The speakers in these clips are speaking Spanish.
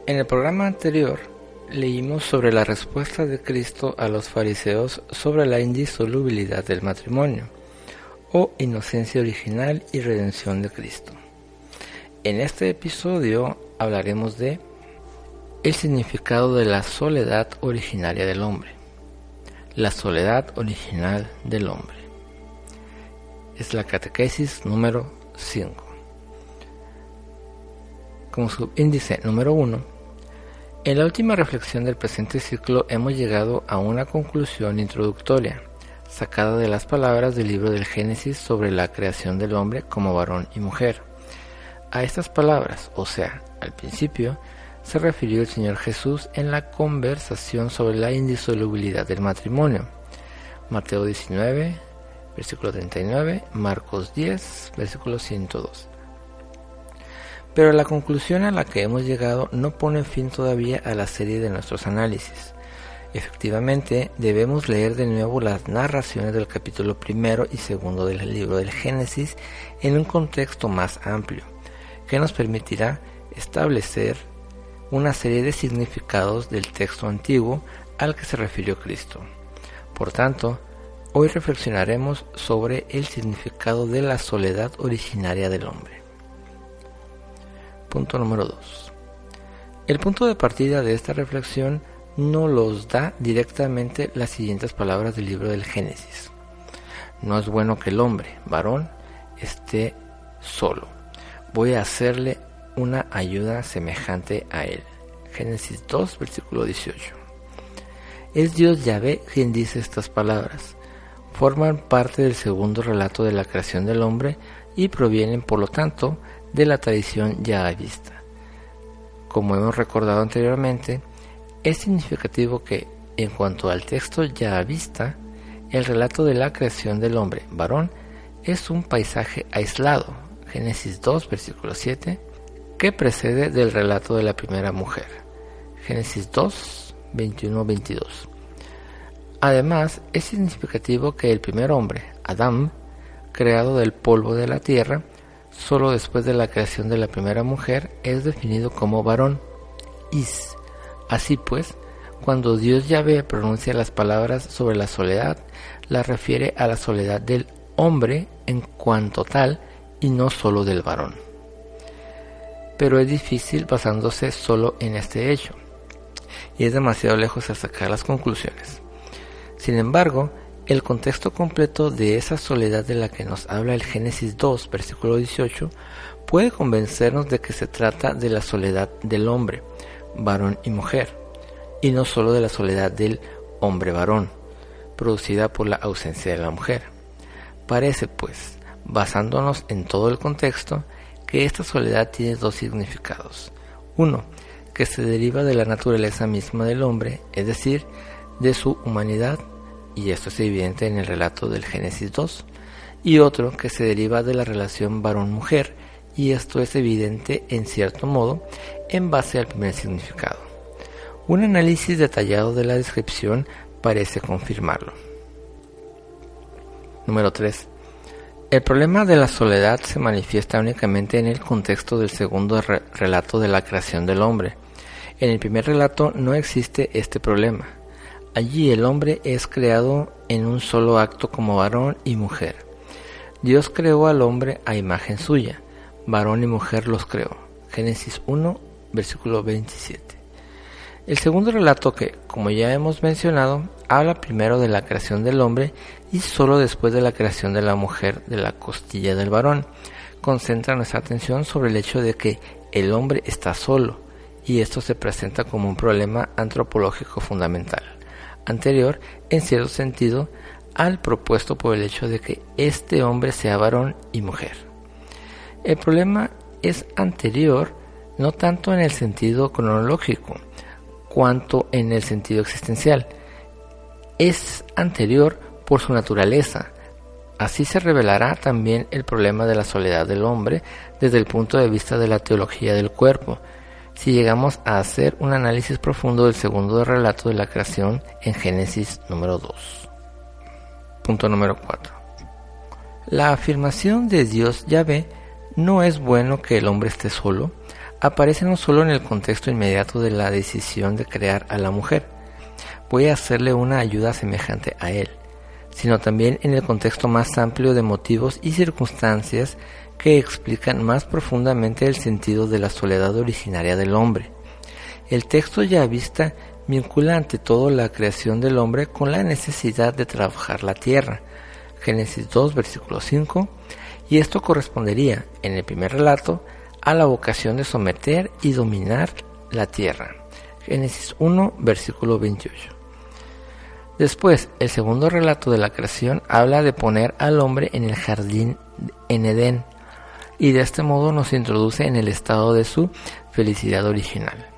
En el programa anterior leímos sobre la respuesta de Cristo a los fariseos sobre la indisolubilidad del matrimonio, o inocencia original y redención de Cristo. En este episodio hablaremos de el significado de la soledad originaria del hombre. La soledad original del hombre. Es la catequesis número 5. Como subíndice número 1, en la última reflexión del presente ciclo hemos llegado a una conclusión introductoria, sacada de las palabras del libro del Génesis sobre la creación del hombre como varón y mujer. A estas palabras, o sea, al principio, se refirió el Señor Jesús en la conversación sobre la indisolubilidad del matrimonio. Mateo 19, versículo 39, Marcos 10, versículo 102. Pero la conclusión a la que hemos llegado no pone fin todavía a la serie de nuestros análisis. Efectivamente, debemos leer de nuevo las narraciones del capítulo 1 y 2 del libro del Génesis en un contexto más amplio, que nos permitirá establecer una serie de significados del texto antiguo al que se refirió Cristo. Por tanto, hoy reflexionaremos sobre el significado de la soledad originaria del hombre. Punto número 2. El punto de partida de esta reflexión nos los da directamente las siguientes palabras del libro del Génesis. No es bueno que el hombre, varón, esté solo. Voy a hacerle una ayuda semejante a él. Génesis 2, versículo 18. Es Dios Yahvé quien dice estas palabras. Forman parte del segundo relato de la creación del hombre y provienen, por lo tanto, de la tradición yahavista. Como hemos recordado anteriormente, es significativo que, en cuanto al texto yahavista, el relato de la creación del hombre, varón, es un paisaje aislado, Génesis 2, versículo 7, que precede del relato de la primera mujer, Génesis 2, 21-22. Además, es significativo que el primer hombre, Adán, creado del polvo de la tierra, solo después de la creación de la primera mujer, es definido como varón, is. Así pues, cuando Dios Yahvé pronuncia las palabras sobre la soledad, la refiere a la soledad del hombre en cuanto tal y no solo del varón. Pero es difícil basándose solo en este hecho, y es demasiado lejos de sacar las conclusiones. Sin embargo, el contexto completo de esa soledad de la que nos habla el Génesis 2, versículo 18, puede convencernos de que se trata de la soledad del hombre, varón y mujer, y no solo de la soledad del hombre varón, producida por la ausencia de la mujer. Parece, pues, basándonos en todo el contexto, que esta soledad tiene dos significados. Uno, que se deriva de la naturaleza misma del hombre, es decir, de su humanidad, y esto es evidente en el relato del Génesis 2, y otro que se deriva de la relación varón-mujer, y esto es evidente en cierto modo en base al primer significado. Un análisis detallado de la descripción parece confirmarlo. Número 3. El problema de la soledad se manifiesta únicamente en el contexto del segundo relato de la creación del hombre. En el primer relato no existe este problema. Allí el hombre es creado en un solo acto como varón y mujer. Dios creó al hombre a imagen suya, varón y mujer los creó. Génesis 1, versículo 27. El segundo relato que, como ya hemos mencionado, habla primero de la creación del hombre y solo después de la creación de la mujer de la costilla del varón, concentra nuestra atención sobre el hecho de que el hombre está solo, y esto se presenta como un problema antropológico fundamental, anterior, en cierto sentido, al propuesto por el hecho de que este hombre sea varón y mujer. El problema es anterior no tanto en el sentido cronológico, cuanto en el sentido existencial. Es anterior por su naturaleza. Así se revelará también el problema de la soledad del hombre desde el punto de vista de la teología del cuerpo, si llegamos a hacer un análisis profundo del segundo relato de la creación en Génesis número 2. Punto número 4. La afirmación de Dios Yahvé no es bueno que el hombre esté solo, aparece no solo en el contexto inmediato de la decisión de crear a la mujer, voy a hacerle una ayuda semejante a él, sino también en el contexto más amplio de motivos y circunstancias que explican más profundamente el sentido de la soledad originaria del hombre. El texto yahvista vincula ante todo la creación del hombre con la necesidad de trabajar la tierra, Génesis 2, versículo 5, y esto correspondería, en el primer relato, a la vocación de someter y dominar la tierra, Génesis 1, versículo 28. Después, el segundo relato de la creación habla de poner al hombre en el jardín en Edén, y de este modo nos introduce en el estado de su felicidad original.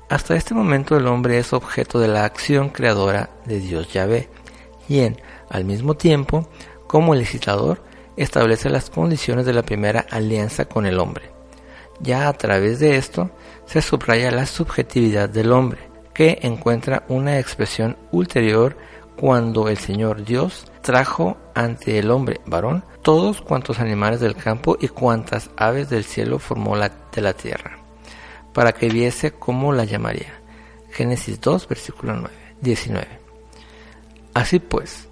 Hasta este momento el hombre es objeto de la acción creadora de Dios Yahvé, quien, al mismo tiempo, como legislador, establece las condiciones de la primera alianza con el hombre. Ya a través de esto se subraya la subjetividad del hombre, que encuentra una expresión ulterior cuando el Señor Dios trajo ante el hombre varón todos cuantos animales del campo y cuantas aves del cielo formó de la tierra, para que viese cómo la llamaría. Génesis 2, versículo 19. Así pues,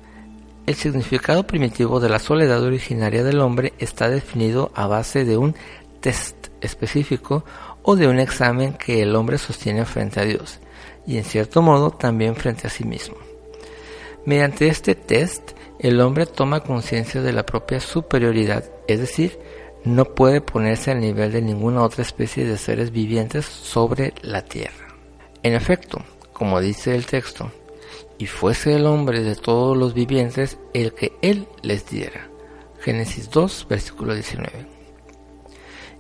el significado primitivo de la soledad originaria del hombre está definido a base de un test específico o de un examen que el hombre sostiene frente a Dios y en cierto modo también frente a sí mismo. Mediante este test, el hombre toma conciencia de la propia superioridad, es decir, no puede ponerse al nivel de ninguna otra especie de seres vivientes sobre la tierra. En efecto, como dice el texto, y fuese el hombre de todos los vivientes el que él les diera. Génesis 2, versículo 19.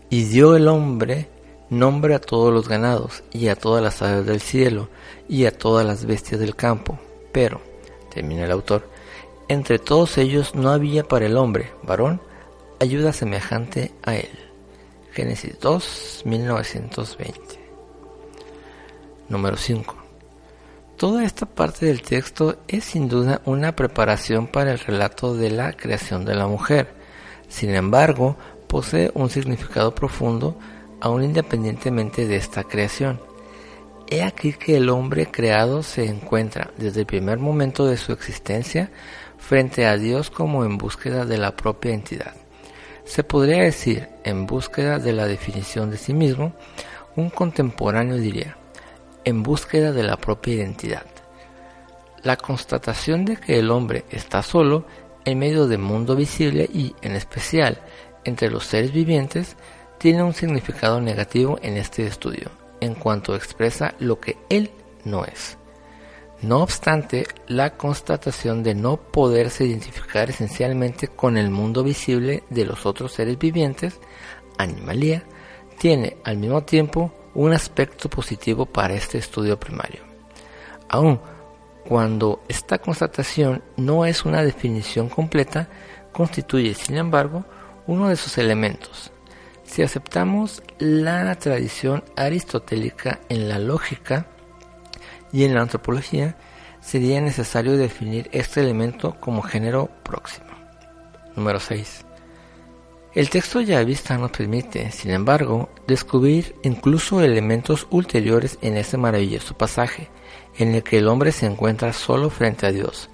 Y dio el hombre nombre a todos los ganados, y a todas las aves del cielo, y a todas las bestias del campo. Pero, termina el autor, entre todos ellos no había para el hombre, varón, ayuda semejante a él. Génesis 2, 1920. Número 5. Toda esta parte del texto es sin duda una preparación para el relato de la creación de la mujer. Sin embargo, posee un significado profundo aún independientemente de esta creación. He aquí que el hombre creado se encuentra desde el primer momento de su existencia frente a Dios como en búsqueda de la propia entidad. Se podría decir, en búsqueda de la definición de sí mismo, un contemporáneo diría, en búsqueda de la propia identidad. La constatación de que el hombre está solo en medio del mundo visible y, en especial, entre los seres vivientes, tiene un significado negativo en este estudio, en cuanto expresa lo que él no es. No obstante, la constatación de no poderse identificar esencialmente con el mundo visible de los otros seres vivientes, animalía, tiene al mismo tiempo un aspecto positivo para este estudio primario. Aun cuando esta constatación no es una definición completa, constituye, sin embargo, uno de sus elementos. Si aceptamos la tradición aristotélica en la lógica y en la antropología, sería necesario definir este elemento como género próximo. Número 6. El texto yahvista nos permite, sin embargo, descubrir incluso elementos ulteriores en este maravilloso pasaje, en el que el hombre se encuentra solo frente a Dios,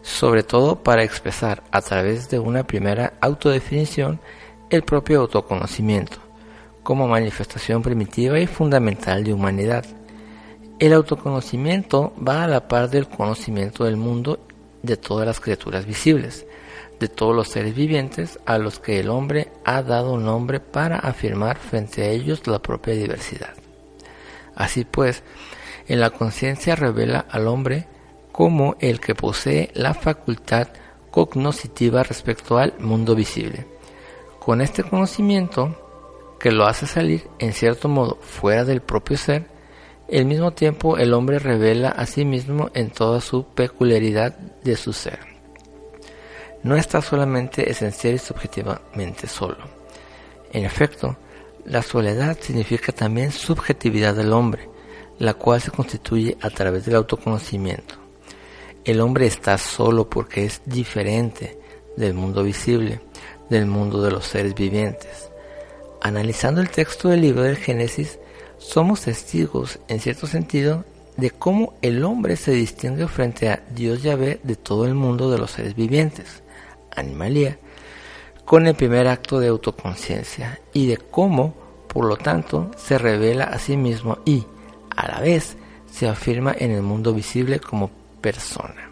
sobre todo para expresar a través de una primera autodefinición el propio autoconocimiento, como manifestación primitiva y fundamental de humanidad. El autoconocimiento va a la par del conocimiento del mundo de todas las criaturas visibles, de todos los seres vivientes a los que el hombre ha dado nombre para afirmar frente a ellos la propia diversidad. Así pues, en la conciencia revela al hombre como el que posee la facultad cognoscitiva respecto al mundo visible. Con este conocimiento, que lo hace salir en cierto modo fuera del propio ser, al mismo tiempo el hombre revela a sí mismo en toda su peculiaridad de su ser. No está solamente esencial y subjetivamente solo. En efecto, la soledad significa también subjetividad del hombre, la cual se constituye a través del autoconocimiento. El hombre está solo porque es diferente del mundo visible, del mundo de los seres vivientes. Analizando el texto del libro del Génesis, somos testigos, en cierto sentido, de cómo el hombre se distingue frente a Dios Yahvé de todo el mundo de los seres vivientes, Animalía, con el primer acto de autoconciencia, y de cómo, por lo tanto, se revela a sí mismo y, a la vez, se afirma en el mundo visible como persona.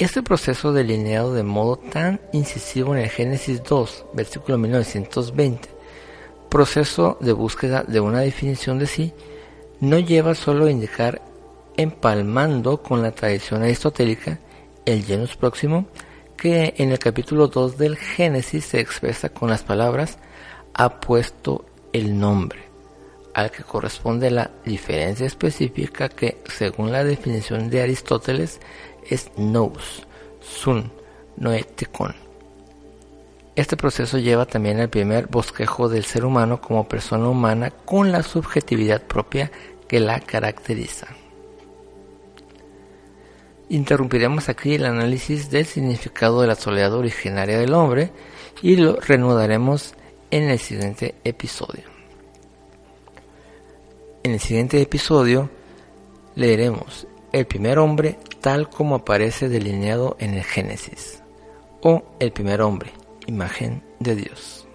Este proceso delineado de modo tan incisivo en el Génesis 2, versículo 1920, proceso de búsqueda de una definición de sí, no lleva solo a indicar, empalmando con la tradición aristotélica, el genus próximo, que en el capítulo 2 del Génesis se expresa con las palabras ha puesto el nombre, al que corresponde la diferencia específica que, según la definición de Aristóteles, es nous, sun, noetikon. Este proceso lleva también al primer bosquejo del ser humano como persona humana con la subjetividad propia que la caracteriza. Interrumpiremos aquí el análisis del significado de la soledad originaria del hombre y lo reanudaremos en el siguiente episodio. En el siguiente episodio leeremos el primer hombre tal como aparece delineado en el Génesis, o el primer hombre, imagen de Dios.